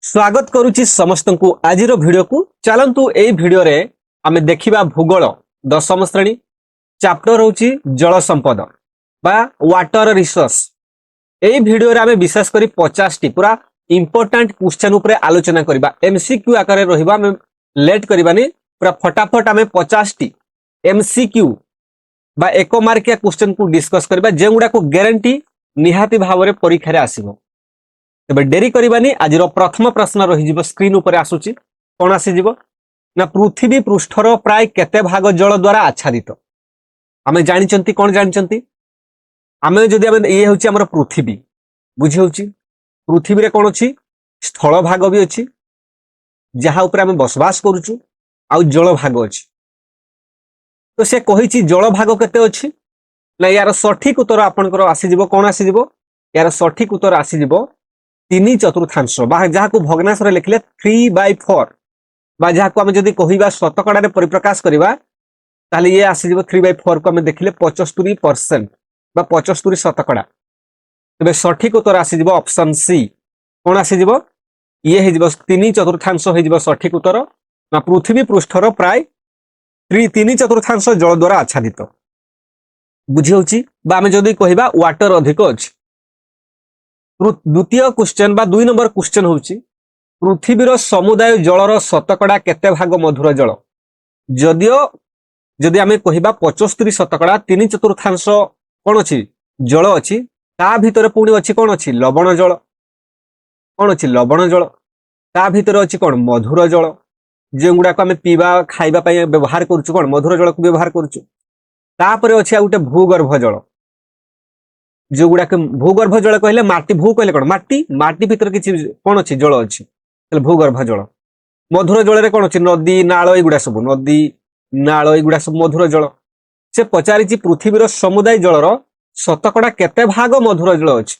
स्वागत करुच्ची समस्त को आज भिडियो को चलतु ए भिडियो रे आमे देखिबा भूगोल दशम श्रेणी चैप्टर होची जल संपद बा वाटर रिसोर्स। ए भिडियो रे आमे विशेष करी 50 टी पूरा इंपोर्टेंट क्वेश्चन ऊपर आलोचना करबा। एमसीक्यू आकार रहिबा, आमे लेट करबानी, पूरा फटाफट आमे 50 टी एमसीक्यू बा एक मार्किया क्वेश्चन को डिस्कस करबा जेगुडा को गारंटी निहाती भाव परीक्षा रे आसीबो। तबे डेरी करबानी, आज प्रथम प्रश्न रही स्क्रीन ऊपर आसुची। कौन आसीजिबो ना पृथ्वी पृष्ठर प्राय केते भाग जल द्वारा आच्छादित। आमे जानिचंती, कौन जानिचंती, आमे जदि आमे ये होची हमर पृथ्वी बुझी होची। पृथ्वी रे कौन अछि स्थल भाग भी अछि जहा ऊपर आमे बसवास करूछु, आ जल भाग अछि। तो से कहिछि जल भाग केते अछि ना यार सठिक उत्तर आपनकर आसीजिबो। कौन आसीजिबो यार सठिक उत्तर आसीजिबो 3/4 बा जहा को भग्नांश रे लिखले 3/4 बा जहा को आमे जदि कहिबा शतकड़ा रे परिप्रकाश करिबा ताले ये आसीजिबो 3/4 को आमे देखिले 75% बा 75 शतकड़ा। तबे सठिक उत्तर आसीजिबो ऑप्शन सी। कौन आसीजिबो ये हेजिबो 3/4 हेजिबो सठिक उत्तर ना पृथ्वी पृष्ठर प्राय 3/4 जल द्वारा आच्छादित बुझी होची। बा आमे जदि कहिबा वाटर अधिक अछि। द्वितीय क्वेश्चन बा 2 नंबर क्वेश्चन होची पृथ्वीर समुदाय जलर शतकड़ा केते भाग मधुर जल। जदियो जदि आमे कहिबा 75 शतकड़ा 3/4 कोन अछि जल अछि, ता भितर पुणी अछि कोन अछि लवण जल। कोन अछि लवण जल, ता भितर अछि कोन मधुर जल, जेगुडा को आमे पीबा खाइबा पय व्यवहार करछु, कोन मधुर जल को व्यवहार करछु। तापरे अछि आउटे भूगर्भ जल, जोगुडा के भूगर्भ जल कहले माटी, भू कहले कोन माटी, माटी भीतर किछि कोन अछि जल अछि, तले भूगर्भ जल। मधुर जल रे कोन अछि नदी नाळ, एगुडा सब नदी नाळ एगुडा सब मधुर जल। से पचारिछि पृथ्वीर समुदाय जलर शतकड़ा केते भाग मधुर जल अछि।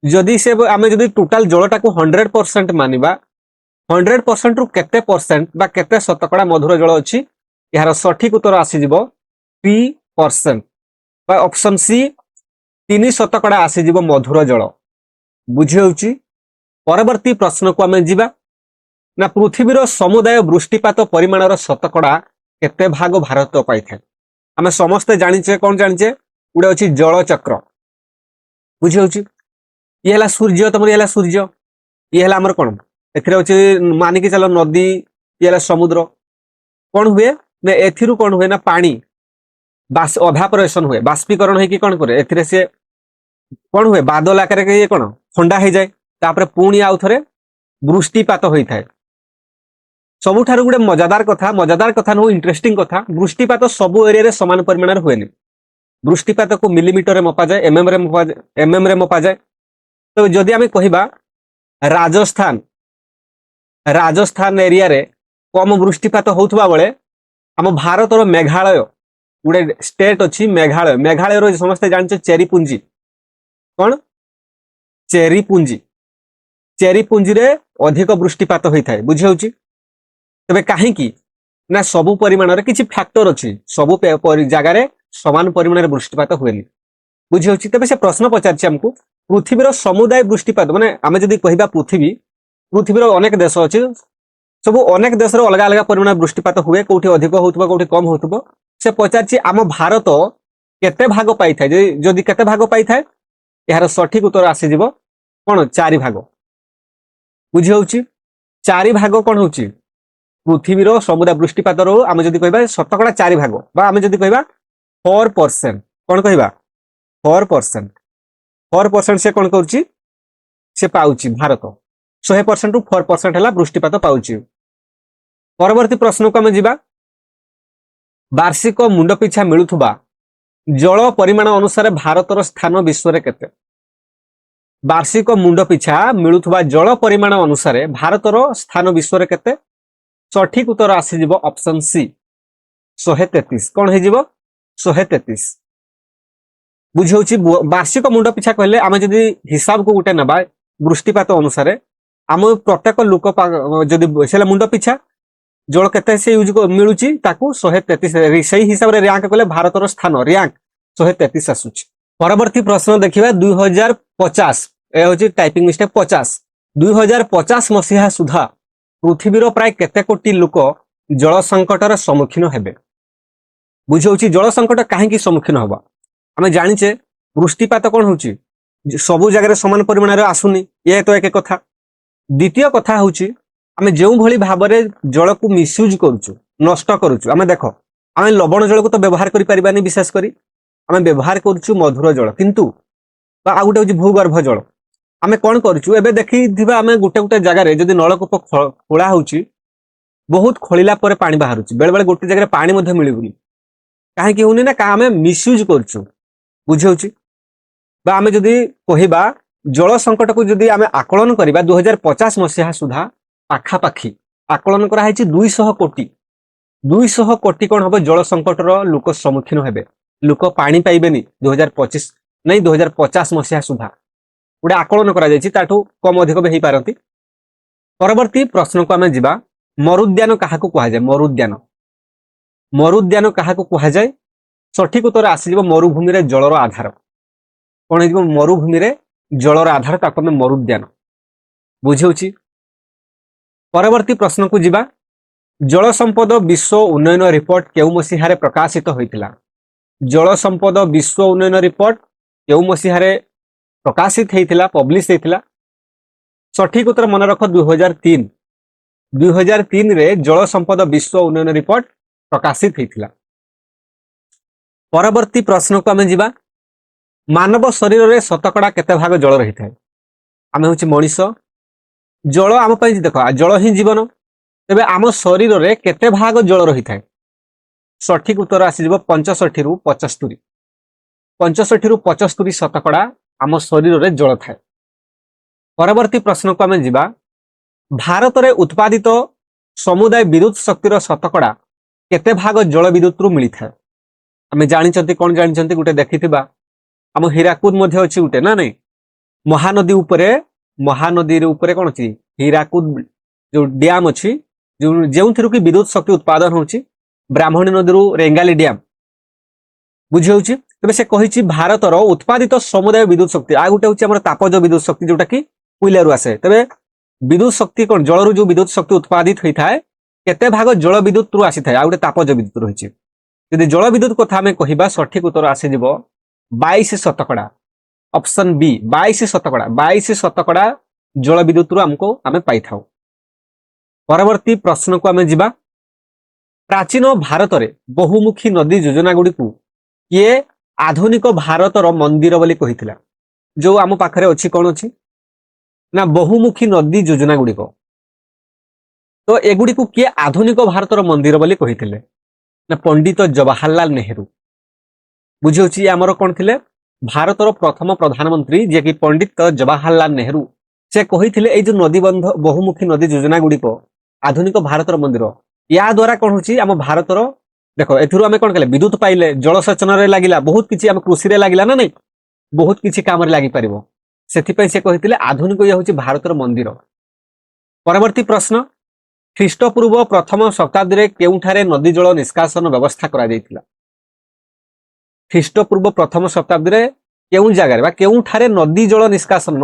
जदि से आमे जदि टोटल जलटा को 100% मानिबा, 100% रु केते परसेंट बा केते शतकड़ा मधुर जल अछि, यार सठिक उत्तर आसीजिबो 3% बा ऑप्शन सी 3 शतकड़ा आसीजिबो मधुर जल बुझी होउची। परवर्ती प्रश्न को आमे जिबा ना पृथ्वीर समुदाय वृष्टिपात परिमाणर शतकड़ा केते भाग भारत पाई थाए। आमे समस्त जानिचे, कोन जानिचे उडे अछि जल चक्र बुझी होउची। ये हला सूर्य, तमर हला सूर्य, ये हला हमर कोन एथिरे अछि मानि के चलो नदी, ये हला समुद्र। कोन हुए ना एथिरु कोन हुए ना पानी बास अभापरेशन हुए, बाष्पीकरण है कि कोन करे एथिरे से कोन हुए बादल आकार के ये कोन ठंडा हो जाए, तापरे पुणी आउ थरे वृष्टिपात होई थाए। सबुठारु गुडे मजादार कथा नो इंटरेस्टिंग कथा, वृष्टिपात सबु एरिया रे समान परिमाण रे हुएनी। वृष्टिपात को मिलीमीटर रे मपा जाए, एमएम रे मपा जाए। तो जदि आमे कहिबा राजस्थान एरिया रे कम वृष्टिपात होउथबा बेले हम भारत रो मेघालय गुडे स्टेट अछि, मेघालय रो समस्त जानचे चेरीपुंजी, कोन चेरीपुंजी रे अधिक वृष्टिपात होई थाए बुझी होउची। तबे काहे की ना सबु परिमाण रे किछि फैक्टर अछि, सबु जगह रे समान परिमाण रे वृष्टिपात हुएनी बुझी होउची। तबे से प्रश्न पचारछि हमकु पृथ्वीर समुदाय वृष्टिपात माने आमे जदि कहिबा पृथ्वीर अनेक देश अछि, सबु अनेक देश रे अलग अलग परिमाण वृष्टिपात हुए, कोठी अधिक होउथबो कोठी कम होउथबो। से पचारछि आम भारत केते भाग पाई थाए, जदि केते भाग पाई थाए यार सठिक उत्तर आसीजिबो कोन 4 भाग बुझी होउची। 4 भाग कोन होउची पृथ्वीर समुदाय वृष्टिपात रो आमे जदि कहिबा शतकड़ा 4 भाग बा आमे जदि कहिबा 4%, कोन कहिबा 4% से कोन करछि से पाउची भारत 100% रु 4% हला वृष्टिपात पाउची। परवर्ती प्रश्न को आमे जिबा वार्षिक मुंड पिछा मिलुथुबा जल परिमाण अनुसार भारतर स्थान विश्व रे केते। वार्षिक मुंड पिछा मिलुथुबा जल परिमाण अनुसार भारतर स्थान विश्व रे केते। सठिक उत्तर आसीजिबो ऑप्शन सी 133। कोन हेजिबो 133 बुझी होउची। वार्षिक मुंड पिछा कहले आमे जदि हिसाब को गुटे नबा वृष्टिपात अनुसार आम प्रत्येक लोक जदि सेला मुंड पिछा जल केते से यूज मिलुची ताकू 133 सही हिसाब रे रैंक कले भारतर स्थान रैंक 133 आसुची। परवर्ती प्रश्न देखिबा 2050 ए होची टाइपिंग मिस्टेक 50 2050 मसीहा सुधा पृथ्वीर प्राय केते कोटी लोक जल संकटर सम्मुखीन हेबे। बुझाउछि जल संकट काहेकि सम्मुखीन हबा आमे जानिचे वृष्टिपात कोन होउछि सबु जगह समान परिमाण रे आसुनी ये तो एक कथा। द्वितीय कथा होउछि आमे जेउ भली भाबरे जल को मिसयूज करूछु नष्ट करूछु आमे देखो आमे लवण जल को तो व्यवहार करि परिबानी विशेष करी आमे व्यवहार करूछु मधुर जल किंतु बा आ गुटे होउछि भूगर्भ जल आमे कोन करूछु एबे देखि दिबा आमे गुटे गुटे जगह रे जदि नलकूप खोला होउछि बहुत खोलिला परे पानी बाहरुछि बेले बेले गुटे जगह पानी मध्ये मिलिबुनी काहेकि होउनी ना का आमे मिसयूज करूछु बुझाउछि बा आमे जदि कहिबा जल संकट को जदि आमे आकलन करिबा 2050 मसीहा सुधा पाखा पाखी आकलन करा हैछि 200 कोटी कोन हबो जल संकट रो लोक सम्मुखीन हेबे लोक पानी पाइबेनी 2025 नहीं 2050 मसीहा सुधा उडे आकलन करा जायछि ताठू कम अधिक बे हेई पारंती। परवर्ती प्रश्न को आमे जिबा मरुद्यान काहाकू कहा जाय मरुद्यान काहाकू कहा जाय सठिक उत्तर आसी जिवो मरुभूमि रे जलर आधार कोन हेजिवो मरुभूमि रे जलर आधार ताको आमे मरुद्यान बुझौछि। परवर्ती प्रश्न को जिबा जल संपद विश्व उन्नयन रिपोर्ट केउ मसीहारे प्रकाशित होइतिला जल संपद विश्व उन्नयन रिपोर्ट केउ मसीहारे प्रकाशित हेइतिला पब्लिश हेइतिला सठिक उत्तर मन रख 2003 रे जल संपद विश्व उन्नयन रिपोर्ट प्रकाशित हेइतिला। परवर्ती प्रश्न को आमे जिबा मानव शरीर रे शतकड़ा केते भाग जल रही थाए आमे होछि मनीष जल आम पई देखो जल ही जीवन तेबे आम शरीर रे केते भाग जल रही थाए सठिक उत्तर आसी जिवो 65 रु 75 शतकड़ा आम शरीर रे जल थाए। परवर्ती प्रश्न को आमे जिबा भारत रे उत्पादित समुदाय विद्युत शक्तिर शतकड़ा केते भाग जल विद्युत रु मिली थाए आमे जानिचंती कोन जानिचंती गुटे देखिथिबा आम हीराकुद मध्ये अछि गुटे ना नै महानदी रे ऊपर कोन अछि हीराकुद जो डैम अछि जेउ थरु कि विद्युत शक्ति उत्पादन होछि ब्राह्मणी नदी रु रेंगाली डैम बुझि होछि। तबे से कहिछि भारत रो उत्पादित समुदाय विद्युत शक्ति आ गुटे होछि हमर तापज विद्युत शक्ति जोटा कि कोइला रु आसे तबे विद्युत शक्ति कोन जल रु जो विद्युत शक्ति उत्पादित होई थाए केते भाग जल विद्युत रु आसी थाए आ गुटे तापज विद्युत रहिछि यदि जल विद्युत कथा हमें कहिबा सठिक उत्तर आसी जिवो 22 शतकड़ा ऑप्शन बी 22 शतकड़ा जल विद्युत रु हमको आमे पाई थाउ। परवर्ती प्रश्न को आमे जिबा प्राचीन भारत रे बहुमुखी नदी योजना गुडी को ये आधुनिक भारत रो मंदिर बोली कहिथिला जो आम पाखरे अछि कोन अछि ना बहुमुखी नदी योजना गुडी को तो एगुडी को किए आधुनिक भारत रो मंदिर बोली कहिथिले ना पंडित जवाहरलाल नेहरू बुझौछि हमर कोन थिले भारत रो प्रथम प्रधानमंत्री जे कि पंडित जवाहरलाल नेहरू से कहिथिले ए जो नदी बंध बहुमुखी नदी योजना गुडी को आधुनिक भारत रो मंदिर या द्वारा कोन होछि हम भारत रो देखो एथुरु हमें कोन कले विद्युत पाइले जलसेचन रे लागिला बहुत किछि हम कृषि रे लागिला ना नै बहुत किछि काम रे लागि परिबो सेथि पई से कहिथिले आधुनिक या होछि भारत रो मंदिर। परवर्ती प्रश्न ख्रीष्टपूर्व प्रथम शताब्दी रे केउठारे नदी जल निष्कासन व्यवस्था करा जायतिला ख्रीष्टपूर्व प्रथम शताब्दी रे केउ जगह बा केउठारे नदी जल निष्कासन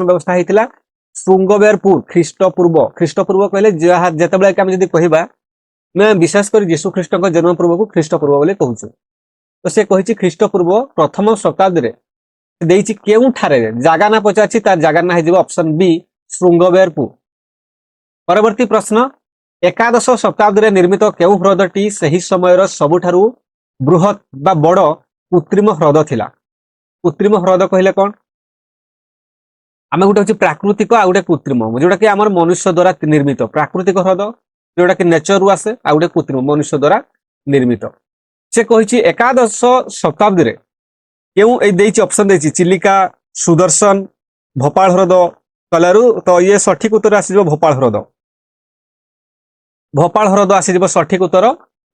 व्यवस्था हेतिला श्रृंगबेरपुर ख्रीष्टपूर्व कहले जेतेबेले के हम जदी कहिबा मैं विशेष कर यीशु ख्रीष्ट को जन्म पूर्व को ख्रीष्टपूर्व बोले कहूछु तो से कहिछि ख्रीष्टपूर्व प्रथम शताब्दी रे देइछि केउठारे जागा ना पचाछि तार जागा ना हेजिबो ऑप्शन बी श्रृंगबेरपुर। परवर्ती प्रश्न एकादश शताब्दी रे निर्मित केउ ह्रदटी सही समयर सबुठारु बृहत बा बड़ कृत्रिम ह्रद थिला कृत्रिम ह्रद कहले कोन आमे गुटे होछि प्राकृतिक आ गुटे कृत्रिम जोटा कि हमर मनुष्य द्वारा निर्मित प्राकृतिक ह्रद जोटा कि नेचर रु आसे आ गुटे कृत्रिम मनुष्य द्वारा निर्मित से कहिछि एकादश शताब्दी रे केउ ए देइछि ऑप्शन देइछि चिलिका सुदर्शन भोपाल ह्रद कलारु तो ये सठिक उत्तर आसी भोपाल ह्रद आसी जिवो सठिक उत्तर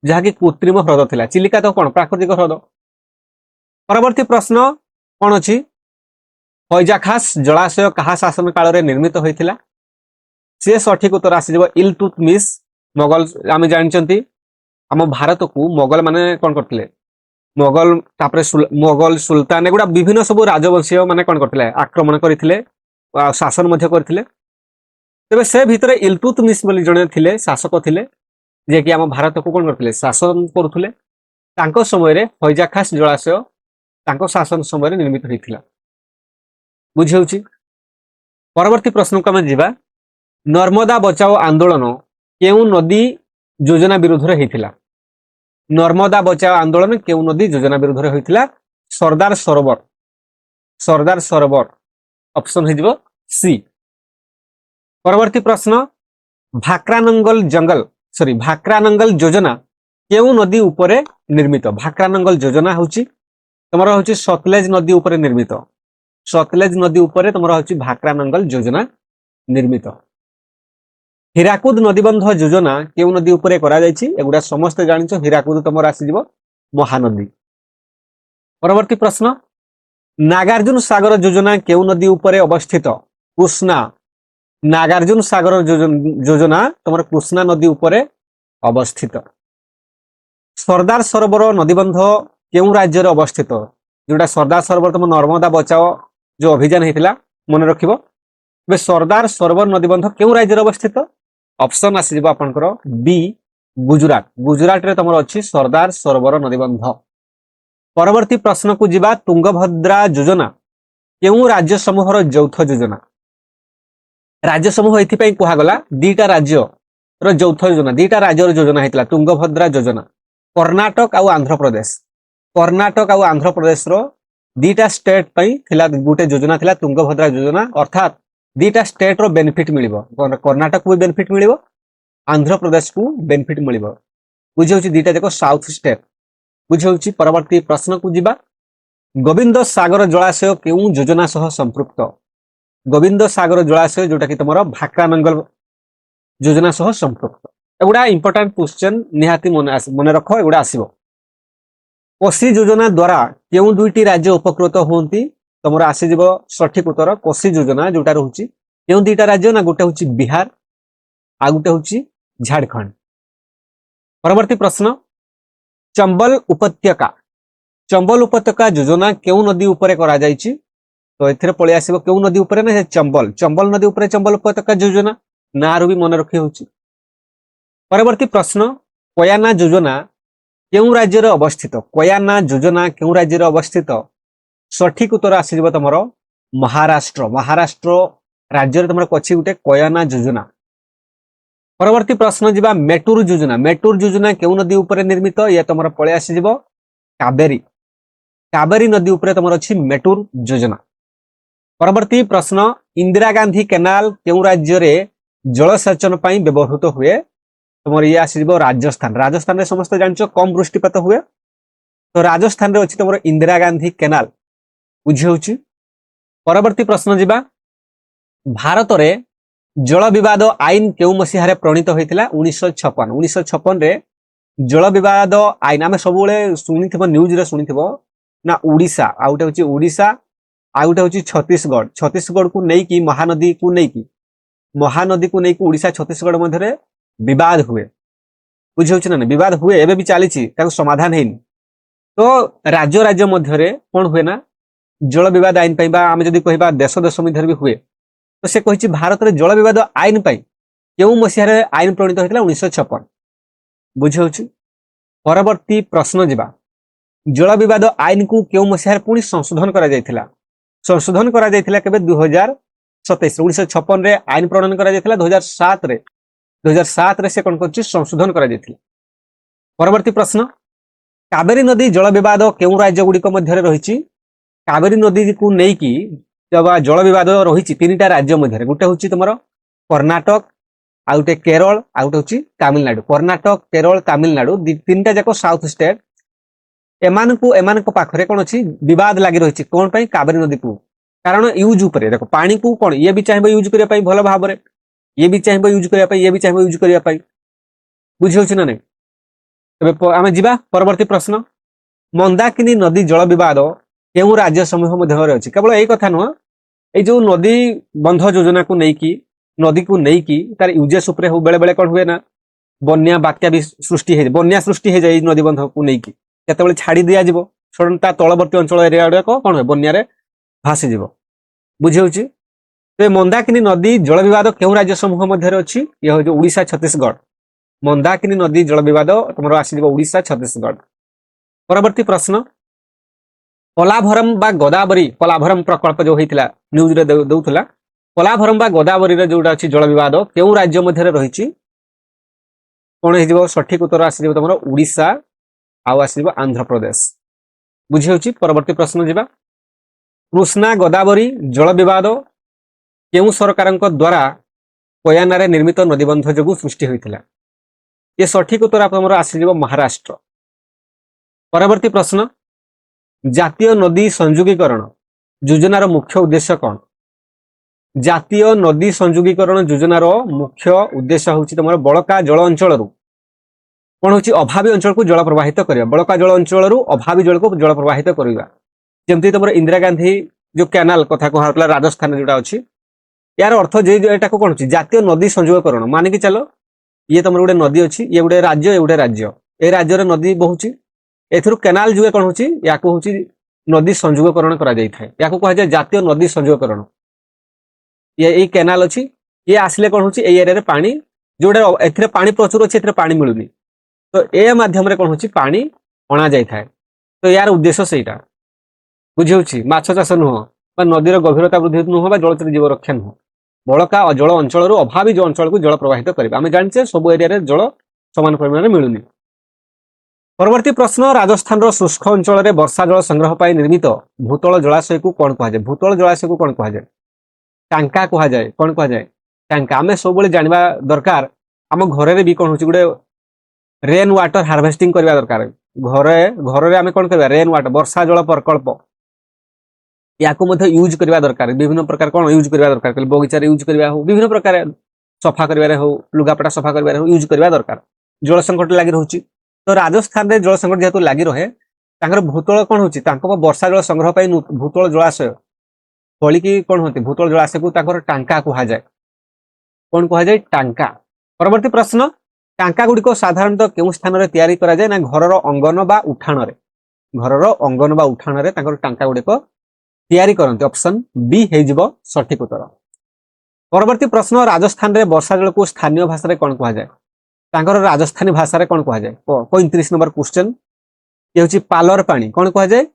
जहा कि कृत्रिम ह्रद थिला चिलिका तो कोन प्राकृतिक ह्रद। परवर्ती प्रश्न कोन अछि फैजाखास जलाशय कहा शासन काल रे निर्मित होइथिला से सठिक उत्तर आसी जिवो इल्तुतमिश मोगल आमे जानिचंती हम भारत को मोगल माने कोन करथिले मोगल तापरे मोगल सुल्तान एगुडा विभिन्न सब राजवंशीय माने कोन करथिले आक्रमण करथिले शासन मध्य करथिले तेबे से भितर इलतुतमिश बोली जणे थिले शासक थिले जे कि हम भारत को कोन करथिले शासन करुथिले तांको समय रे फैजाखास जलाशय तांको शासन समय रे निर्मित होइथिला बुझियौछि। परवर्ती प्रश्न को हम जिबा नर्मदा बचाओ आंदोलन केउ नदी योजना विरुद्ध रे हेतिला नर्मदा बचाओ आंदोलन केउ नदी योजना विरुद्ध रे होइथिला सरदार सरोवर सरदार सरोवर ऑप्शन हो सी। परवर्ती प्रश्न भाक्रानंगल जंगल सॉरी भाक्रानंगल योजना केउ नदी उपरे निर्मित भाक्रानंगल योजना होची तमरा होची सतलेज नदी उपरे निर्मित सतलेज नदी उपरे तमरा होची भाक्रानंगल योजना निर्मित। हीराकुद नदीबंध योजना केउ नदी उपरे करा जायछि एगुडा समस्त जानिछो हीराकुद तमरा आसी जिवो महानदी। परवर्ती प्रश्न नागार्जुन सागर योजना केउ नदी उपरे अवस्थित कृष्णा नागार्जुन सागर योजना तमरा कृष्णा नदी उपरे अवस्थित। सरदार सरोवर नदीबंध केउ राज्य रे अवस्थित जोटा सरदार सरोवर तुम नर्मदा बचाओ जो अभियान हेतिला मन रखिबो बे सरदार सरोवर नदीबंध केउ राज्य रे अवस्थित ऑप्शन आसी जिवो आपनकर बी गुजरात गुजरात रे तमर अछि सरदार सरोवर नदीबंध। परवर्ती प्रश्न को जिबा तुंगभद्रा योजना केउ राज्य समूहर यौथ योजना राज्य समूह एथि पई कुहा गला दीटा राज्य रो यौथ योजना दीटा राज्य रो योजना हेतिला तुंगभद्रा योजना कर्नाटक आ आंध्र प्रदेश रो दीटा स्टेट पई थिला गुटे योजना थिला तुंगभद्रा योजना अर्थात दीटा स्टेट रो बेनिफिट मिलिबो कर्नाटक को बेनिफिट मिलिबो आंध्र प्रदेश को बेनिफिट मिलिबो बुझियौछि दीटा देखो साउथ स्टेट बुझियौछि। परवर्ती प्रश्न को जिबा गोविंद सागर जलाशय केउ योजना सह संपृक्त गोविंद सागर जलाशय जोटा कि तमरो भाक्रानंगल योजना सह संपृक्त एगुडा इंपोर्टेंट क्वेश्चन निहाती मन रखो एगुडा आसीबो। कोशी योजना द्वारा केउ दुईटी राज्य उपकृत होंती तमरो आसी जिवो सठिक उत्तर कोशी योजना जोटा रहउची केउ दुईटा राज्य ना गोटे होची बिहार आ गोटे होची झारखंड। परवर्ती प्रश्न चंबल उपत्यका योजना केउ नदी उपरे करा जायछि तो एथिरे पळे आसीबो केउ नदी उपरे ना चंबल नदी उपरे चंबल उपत्यका योजना नारू भी मन रखि होची। परवर्ती प्रश्न कोयाना योजना केउ राज्य रे अवस्थित कोयाना योजना केउ राज्य रे अवस्थित सठिक उत्तर आसी जिवो तमरो महाराष्ट्र राज्य रे तमरो कछि गुटे कोयाना योजना। परवर्ती प्रश्न जिबा मेटूर योजना केउ नदी उपरे निर्मित ये तमरो पळे आसी जिवो कावेरी नदी उपरे तमरो अछि मेटूर योजना। परवर्ती प्रश्न इंदिरा गांधी केनाल केउ राज्य रे जलसेचन पई व्यवहृत हुए तमर ये आसी जिवो राजस्थान रे समस्त जानचो कम वृष्टिपात हुए तो राजस्थान रे अछि तमरो इंदिरा गांधी केनाल बुझियौछि। परवर्ती प्रश्न जिबा भारत रे जल विवाद आईन केउ मसिहारे प्रणीत होइतिला 1956 रे जल विवाद आईन आमे सबुले सुनिथिबो न्यूज रे सुनिथिबो ना ओडिशा आउटे होछि ओडिशा आउटे होछि छत्तीसगढ़ को नै कि महानदी को नै कि ओडिशा छत्तीसगढ़ मध्य रे विवाद हुए बुझियौछि ना विवाद हुए एबे भी चालीछि ताको समाधान हेनि तो राज्य मध्य रे कोन हुए ना जल विवाद आईन पई बा आमे जदी कहिबा देश मध्य भी हुए तो से कहिछि भारत रे जल विवाद आईन पई केउ मसिहारे आईन प्रणीत होइतिला 1956 बुझियौछि। परवर्ती प्रश्न जिबा जल विवाद आईन को केउ मसिहारे पुनी संशोधन करा जायतिला केबे 2027 1956 रे आईन प्रणयन करा जायतिला 2007 रे से कोन करछि संशोधन करा जायतिला। परवर्ती प्रश्न कावेरी नदी जल विवाद केउ राज्य गुडी मध्य रे रहिछि कावेरी नदी को नै कि जब जल विवाद रहिछि तीनटा राज्य मध्य रे गुटे होछि तमरो कर्नाटक आ गुटे केरल आ गुटे होछि तमिलनाडु कर्नाटक केरल तमिलनाडु तीनटा जाको साउथ स्टेट एमान को पाखरे कोन अछि विवाद लागि रहिछि कोन पई कावेरी नदी को कारण यूज ऊपर देखो पानी को कोन ये भी चाहबो यूज करिया पई भलो भाबरे ये भी चाहबो यूज करिया पई बुझियौछि ना नै तबे आमे जिबा परवर्ती प्रश्न मंदाकिनी नदी जल विवाद केउ राज्य समूह मध्य रे अछि केवल एई कथा न ए जो नदी बंध योजना को नै कि नदी को नै कि तार यूजेस ऊपर बेले बेले कोन हुए ना बन्या बात्या भी सृष्टि हे जाय नदी बंध को नै कि केतेबेले छाडी दिया जिवो सडन ता तळवर्ती अंचल एरिया रे कोन बन्या रे भासी जिवो बुझियौछि। तो ये मंदाकिनी नदी जल विवाद क्यों राज्य समूह मध्य अच्छी ये हूँ ओडिशा छत्तीसगढ़ मंदाकिनी नदी जल विवाद तुम आसीज ओडिशा छत्तीसगढ़। परवर्ती प्रश्न पलाभरम बा गोदावरी पलाभरम प्रकल्प जो होता न्यूज रे दौला पलाभरम बा गोदावरी जोटा अच्छी जल विवाद क्यों राज्य मध्य रही कौन हो सठिक उत्तर आसीज तुम ओडिशा आसीज आंध्र प्रदेश बुझी। परवर्ती प्रश्न जा कृष्णा गोदावरी जल विवाद केउ सरकार द्वारा कोयाना रे निर्मित नदीबंध जो सृष्टि होता ये सठिक उत्तर आप आसीज महाराष्ट्र। परवर्ती प्रश्न जातीय नदी संयोगीकरण योजनार मुख्य उद्देश्य कौन जातीय नदी संयोगीकरण योजनार मुख्य उद्देश्य हूँ तुम बड़का जल अंचल कौन हूँ अभावी अंचल को जल प्रवाहित करवा बड़का जल अंचल अभावी जल को जल प्रवाहित करवा जमती तुम इंदिरा गांधी जो कैनाल कथा कहला राजस्थान जोटा अच्छी यार अर्थ जो कौन हो जातीय नदी संयोगकरण मान कि चलो ये तुम गोटे नदी अच्छी ये गोटे राज्य ये गोटे राज्य ए राज्य नदी बहुची एथुरु केनाल जो कौन होची याकू होची नदी संयोगकरण करा जाय थाए याकू कहा जाय जातीय नदी संयोगकरण ये ए केनाल अच्छी ये आसले कौन होची ए एरिया रे पानी जोडे एथिरे पानी प्रचुर अछि एथिरे पानी मिलुनी तो ए माध्यम रे कौन होची पानी अणा जाय थाए तो यार उद्देश्य सेटा बुझी होची माछ चाष नुह बा नदीर गभीरता वृद्धि नुह बा जलचर जीव रक्षा नुह बड़का जल अंचल अभावी जो अंचल को जल प्रवाहित करबा आमे जानचे सब एरिया रे जल समान परिमाण में मिलुनी। परवर्ती प्रश्न राजस्थान शुष्क अंचल वर्षा जल संग्रह पर निर्मित भूतल जलाशय को कौन कह भूतल जलाशय को कौन कह टांका कह जाए कौन कह जाए टांका आम सब जानवा दरकार आम घर भी कौन हो गोटे रेन वाटर हार्वेस्टिंग करवा दरकार घरे घर आम कौन कर रेन वाटर वर्षा जल प्रकल्प या यूज करवा दरकार विभिन्न प्रकार कौन यूज करवा दरकार बगीचा यूज करवा हो विभिन्न प्रकार सफा कर लुगापटा सफा कर यूज करवा दरकार जल संकट लगी रोचे तो राजस्थान में जल संकट जेहेतु लगी रहे भूतल कौन हो वर्षा जल संग्रह पर भूतल जलाशय फलिकी कौन होती भूतल जलाशय को टांका कह जाए कौन कह जाए टांका। परवर्ती प्रश्न टांका गुड़िक साधारणतः क्यों स्थान में तैयारी करा जाए ना घर अंगन बा उठाण टांका गुड़िक तैयारी करते ऑप्शन बी हो सठिक उत्तर। परवर्ती प्रश्न राजस्थान में वर्षा जल को स्थानीय भाषा में कौन कह जाए राजस्थानी भाषा रे कौन कह जाए 35 नंबर क्वेश्चन ये हूँ पालर पानी कौन कह जाए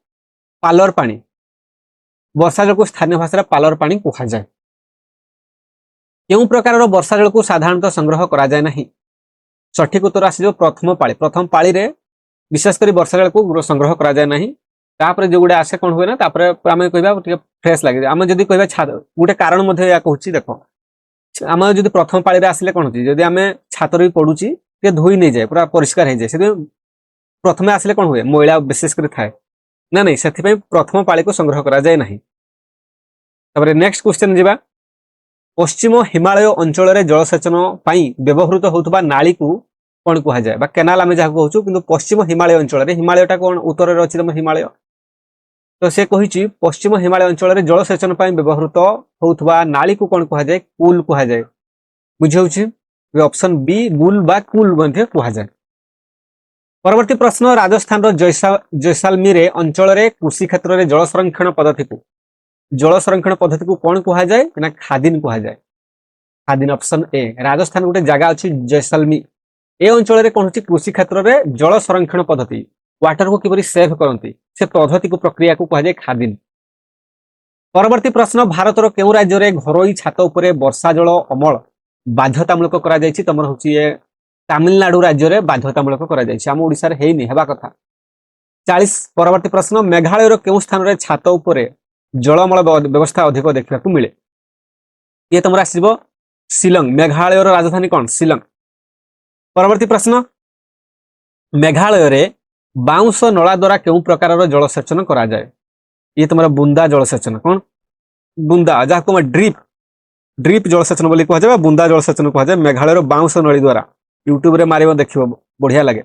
पालर पानी वर्षा जल को स्थानीय भाषा रे पालर पानी कह जाए। क्यों प्रकार वर्षा जल को साधारणतः संग्रह करा जाए नहीं सठिक उत्तर आसी प्रथम पाली रे विशेषकर वर्षा जल को संग्रह करा जाए नहीं तापर जो गुडे आसे कौन हुए ना तापर आम कह फ्रेश लगे आम जदि कह गोटे कारण कहूँ देख आम जब प्रथम पाली आसिले कौन होती जदि आम छातर भी पड़ुची धोई नहीं जाए पूरा परिष्कार हो जाए प्रथम आसिले कौन हुए मैला विशेषकर थाए ना नहीं से प्रथम पाली को संग्रह करा जाए नहीं। तापर नेक्स्ट क्वेश्चन जीवा पश्चिम हिमालय अंचल में जलसेचन व्यवहृत होता नाली को कौन कह जाए केनाल आम जहाँ कहूँ कि पश्चिम हिमालय अंचल में हिमालयटा कौन उत्तर में अच्छी तुम हिमालय तो से कही पश्चिम हिमालय अंचल में जलसेचन व्यवहृत होता नाली को कौन कह जाए कूल कह जाए बुझे ऑप्शन बी गुल बा कूल कह जाए। परवर्ती प्रश्न राजस्थान जैसालमेर अंचल में कृषि क्षेत्र में जल संरक्षण पद्धति को कौन कह जाए ना खादिन कह जाए खादिन ऑप्शन ए राजस्थान गोटे जगह अच्छी जैसालमेर ए अंचल में कौन हो कृषि क्षेत्र में जल संरक्षण पद्धति वाटर को किपरि सेव करती से पद्धति को प्रक्रिया को कह जाए खादिन। परवर्ती प्रश्न भारतर केउ राज्य रे घरोई छात उपरे वर्षा जल अमल बाध्यतामूलक करा जायछि तमर होछि ए तमिलनाडु राज्य रे बाध्यतामूलक करा जायछि आम ओडिसा रे हेइनी हेबा कथा 40। परवर्ती प्रश्न मेघालय रो केउ स्थान रे छात उपरे जलमल व्यवस्था अधिक देखा को मिले ये तमर आसीबो शिलंग मेघालय रो राजधानी कौन शिलंग। परवर्ती प्रश्न मेघालय रे बाउंस नला द्वारा केउ प्रकार जलसेचन करा जाए ये तुम बुंदा जलसेचन कौन बुंदा जहाँ तुम ड्रिप जलसेचन बोली कह जाए बुंदा जलसेचन कह जाए मेघालय बाउंस नली द्वारा यूट्यूब रे मारिब देखिबो बढ़िया लगे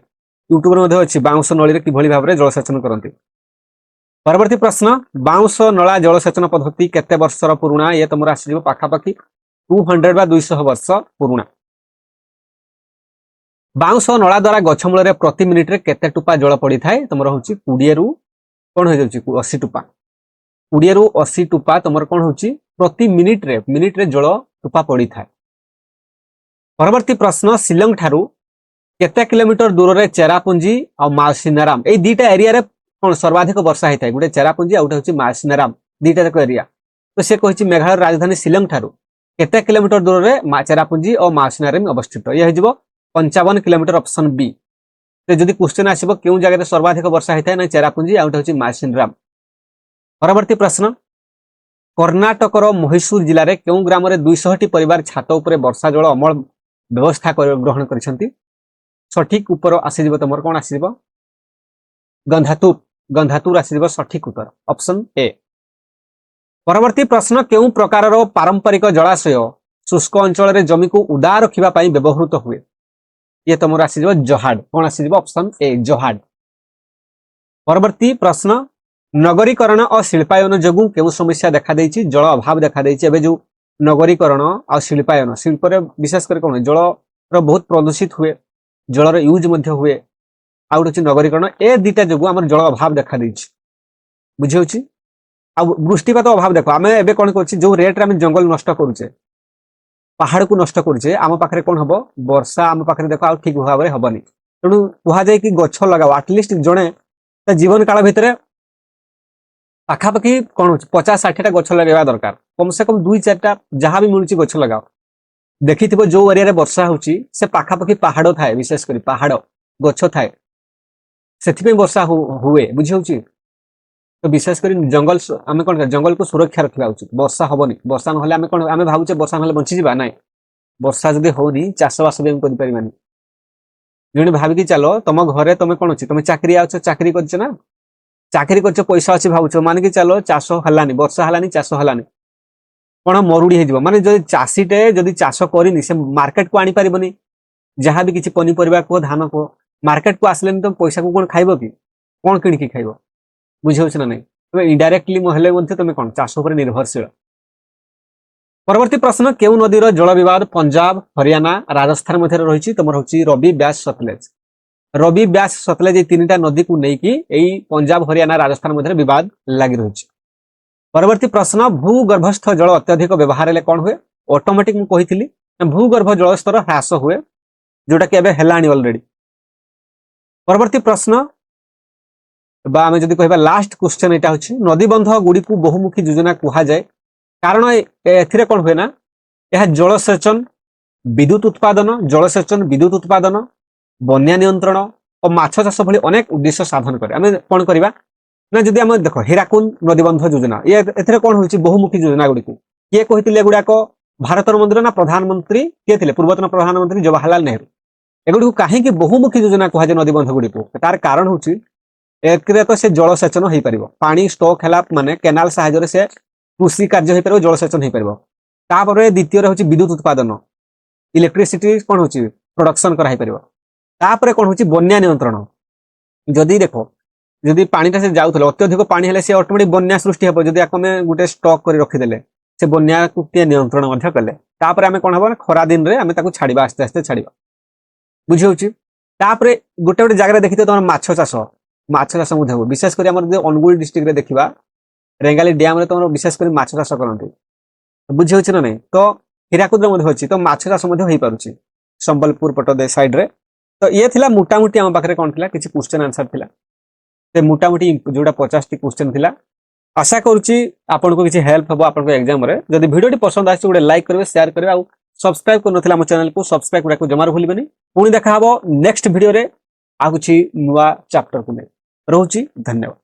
यूट्यूब रे मध्ये अछि बाउंस नली रे किभली भाव रे जलसेचन करंती। परवर्ती प्रश्न बाउंस नला जलसेचन पद्धति केते वर्षर पुराणा ये तुम आसीजो पाखापाखि 200 बा 200 वर्ष पुराणा। बाउंस नला द्वारा गछमूल रे प्रति मिनिट रे केते टुपा जल पड़ी थाए तुम होछि 20 रु कौन हो जाउछि 80 टुपा 20 रु 80 टुपा तुम कौन होछि प्रति मिनिट रे जल टोपा पड़ी थाए। परवर्ती प्रश्न शिलंग ठारू केते किलोमीटर दूर रे चेरापुंजी और माउसीनाराम ए दीटा एरिया रे कोन सर्वाधिक वर्षा होता है गोटे चेरापुंजी आउटे होची माउसीनाराम दीटा जाक एरिया। तो से कहिछि मेघालय राजधानी शिलंग ठारू केते किलोमीटर दूर रे चेरापुंजी और माउसीनाराम अवस्थित ये हो 55 किलोमीटर ऑप्शन बी। तो जदि क्वेश्चन आसीबो केउ जगह रे सर्वाधिक वर्षा होता है ना चेरापुंजी आउटे होची माउसीनाराम। परवर्ती प्रश्न कर्णाटक मैसूर जिले में केउ ग्राम रे 200 टी परिवार छात उपरे वर्षा जल अमल व्यवस्था ग्रहण करिसेंती। सठिक ऊपर आसीजिबो तमर कोन आसीजिबो गंधातुर आसीजिबो सठिक उत्तर ऑप्शन ए। परवर्ती प्रश्न केउ प्रकार पारंपरिक जलाशय शुष्क अंचल रे जमी को उदार रखिबा पई व्यवहृत हुए ये तमर आसीजिबो जहाड कोन आसीजिबो ऑप्शन ए जहाड। परवर्ती प्रश्न नगरीकरण और शिल्पायन जगु केउ समस्या देखा देछि जल अभाव देखा देछि एबे जो नगरीकरण और शिल्पायन शिल्प रे विशेष कर कोन जल रो बहुत प्रदूषित हुए जल रो यूज मध्य हुए आउट अछि नगरीकरण ए दीटा जगु हमर जल अभाव देखा देछि बुझि होछि। आ वृष्टिपात अभाव देखो आमे एबे कोन करछि जो रेट रे हम जंगल नष्ट करूचे पहाड़ को नष्ट करूचे आम पाखरे कोन हबो वर्षा आम पाखरे देखो आ ठीक भाव रे हबनी तणु कुहा जाय कि गछ लगाओ एटलिस्ट जणे त जीवन काल भितरे पाखापाखि कौन हो 50-60 टा गछ लगा दरकार कम से कम 2-4 जहां भी मिलूची गछ लगाओ। देखि जो एरिया रे वर्षा होची से पाखापाखि पहाड़ थाए विशेष करी पहाड़ गछ थाए सेथिपे वर्षा हुए बुझी होची। तो विशेष करी जंगल आमे कोन जंगल को सुरक्षा रखिबा उचित वर्षा हबनी वर्षा न होले आमे कोन आमे भाबुचे वर्षा न होले बंची जिबा नै वर्षा जदि होनी चाष बास भी करि परिमानी जणे भाबी कि चलो तम घरे तमे कोन अछि तमे चाकरी आछो चाकरी करछ ना चाकरी करछ पैसा अछि भाबुछ माने कि चलो चाष हलानी वर्षा हलानी चाष हलानी कोन मरुडी हे जिवो माने जदि चासीटे जदि चाष करिनी से मार्केट को आनी परिबनी जहां भी किछि पनी परिबा को धान को मार्केट को आसलेन तो पैसा को कोन खाइबो कि कोन किनि कि खाइबो बुझियोछ ना नै तो इनडायरेक्टली महले मध्ये तमे कोन चाष ऊपर निर्भरशील। परवर्ती प्रश्न केउ नदी रो जल विवाद पंजाब हरियाणा राजस्थान मध्ये रहिछि तमर होछि रवि व्यास सतलेज रवि व्यास सतलेज तीनटा नदी को नेकी एई पंजाब हरियाणा राजस्थान मध्ये विवाद लागि रहिछि। परवर्ती प्रश्न भूगर्भस्थ जल अत्यधिक व्यवहार ले कोन हुए ऑटोमेटिक मु कहिथिली भूगर्भ जल स्तर ह्रास हुए जोटा कि एबे हेलानी ऑलरेडी। परवर्ती प्रश्न बा आमे जदि कहबा लास्ट क्वेश्चन एटा होछि नदी बंध गुडी को बहुमुखी योजना कुहा जाय कारण एथिरे कोन हुए ना यह जलसेचन विद्युत उत्पादन बन्या नियंत्रण और माछ चाष भली अनेक उद्देश्य साधन करे आमे कोन करबा ना जदि आमे देखो हीराकुंड नदीबंध योजना ये एथिरे कोन होछि बहुमुखी योजना गुडी को के कहितिले गुडा को भारतर मंत्री ना प्रधानमंत्री के थिले पूर्वतन प्रधानमंत्री जवाहरलाल नेहरू एगुडी को काहे कि बहुमुखी योजना कुहा जाय नदीबंध गुडी को तार कारण होछि एकरे तो से जलसेचन होई परिबो पानी स्टॉक हैला माने केनाल सहायता रे से कृषि कार्य होई परिबो जलसेचन होई परिबो तापर द्वितीय रे होछि विद्युत उत्पादन इलेक्ट्रिसिटी कोन होछि प्रोडक्शन करा होई परिबो तापर कोन होछि बन्या नियंत्रण जदी देखो जदी पानीटा से जाउथले अत्यधिक पानी हेले से ऑटोमेटिक बन्या सृष्टि हेबो जदी आकमे गुटे स्टॉक करी रखि देले से बन्या को के नियंत्रण मध्य करले तापर आमे कोन हबो खरा दिन रे आमे ताकू छाड़ीबा आस्ते आस्ते छाड़ीबा बुझी होछि। तापर गुटे गुटे जागा रे देखितो तमर माछ चाष मध्य विशेष कर अनुगुल डिस्ट्रिक्ट रे देखिबा रेंगाली डैम रे तमर विशेष कर माछ चाष करंती बुझी होछि ना नै तो हीराकुद रे मध्य होछि तो माछ चाष मध्य होई पारुछि संबलपुर पट दे साइड रे। तो ये थिला मोटामोटी हम पाखरे कोन थिला किछि क्वेश्चन आंसर थिला ते मोटामोटी जोडा 50 टी क्वेश्चन थिला आशा करूछि आपन को किछि हेल्प हबो आपन को एग्जाम रे जदी वीडियोटी पसंद आछि गुडे लाइक करबे शेयर करबे आ सब्सक्राइब कर नथिला हम चैनल को सब्सक्राइब गुडा को जमार भूलिबेनी पुणी देखा हबो नेक्स्ट वीडियो रे आ कुछि नुवा चैप्टर को नै रहउछि धन्यवाद।